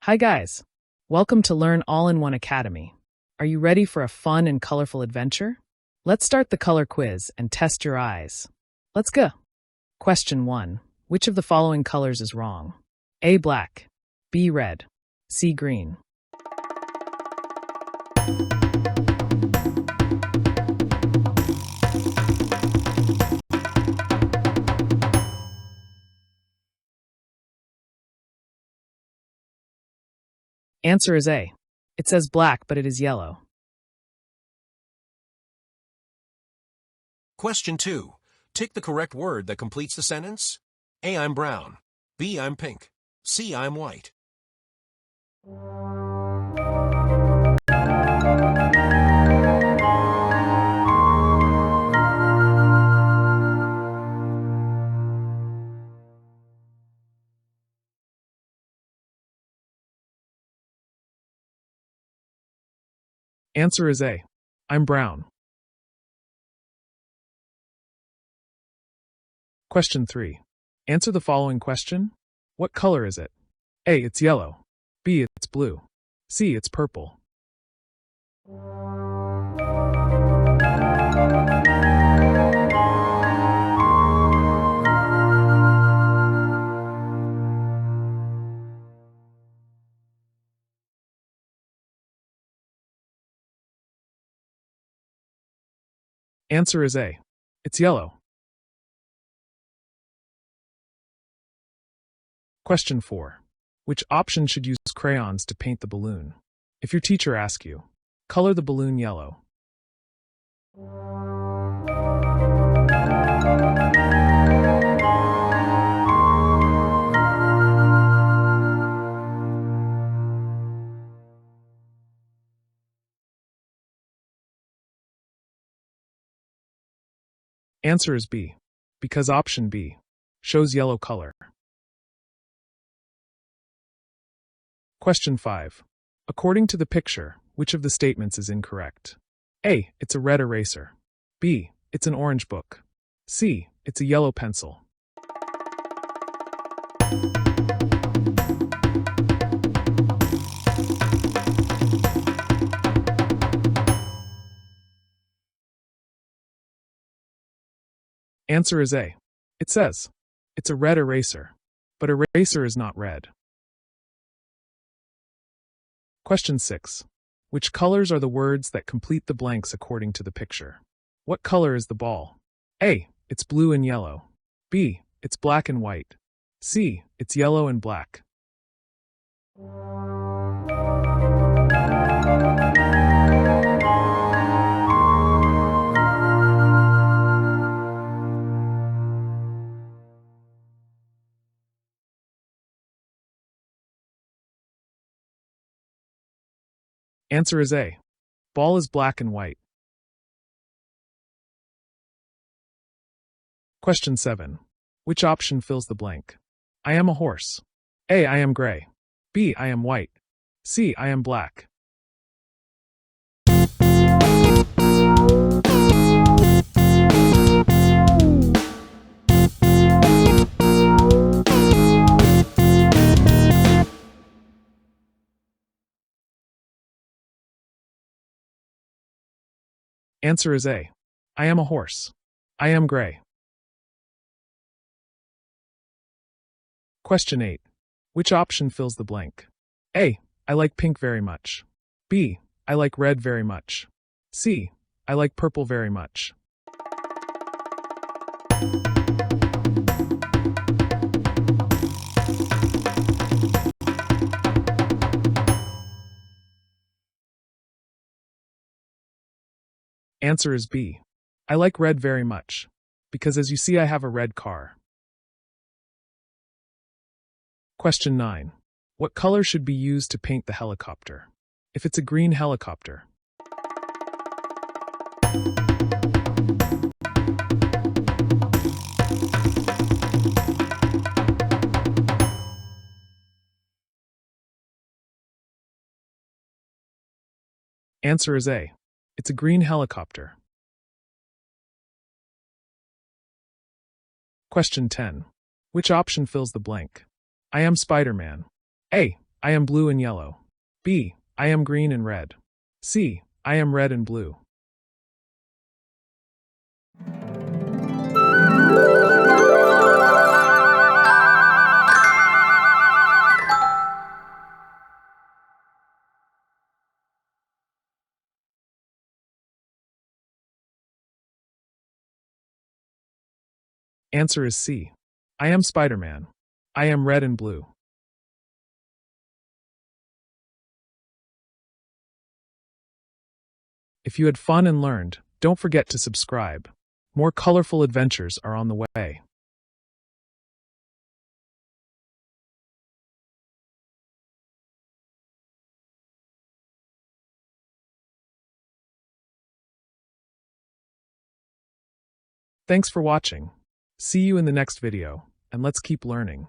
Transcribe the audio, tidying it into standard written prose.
Hi guys! Welcome to Learn All-in-One Academy. Are you ready for a fun and colorful adventure? Let's start the color quiz and test your eyes. Let's go! Question 1. Which of the following colors is wrong? A. Black, B. Red, C. Green. Answer is A. It says black, but it is yellow. Question 2. Tick the correct word that completes the sentence. A. I'm brown. B. I'm pink. C. I'm white. Answer is A. I'm brown. Question 3. Answer the following question. What color is it? A. It's yellow. B. It's blue. C. It's purple. Answer is A. It's yellow. Question 4. Which option should use crayons to paint the balloon? If your teacher asks you, color the balloon yellow. Answer is B, because option B shows yellow color. Question 5. According to the picture, which of the statements is incorrect? A. It's a red eraser. B. It's an orange book. C. It's a yellow pencil. Answer is A. It says, it's a red eraser, but eraser is not red. Question 6. Which colors are the words that complete the blanks according to the picture? What color is the ball? A. It's blue and yellow. B. It's black and white. C. It's yellow and black. Answer is A. Ball is black and white. Question 7. Which option fills the blank? I am a horse. A. I am gray. B. I am white. C. I am black. Answer is A. I am a horse. I am gray. Question 8. Which option fills the blank? A. I like pink very much. B. I like red very much. C. I like purple very much. Answer is B. I like red very much, because as you see I have a red car. Question 9. What color should be used to paint the helicopter? If it's a green helicopter. Answer is A. It's a green helicopter. Question 10. Which option fills the blank? I am Spider-Man. A. I am blue and yellow. B. I am green and red. C. I am red and blue. Answer is C. I am Spider-Man. I am red and blue. If you had fun and learned, don't forget to subscribe. More colorful adventures are on the way. Thanks for watching. See you in the next video, and let's keep learning.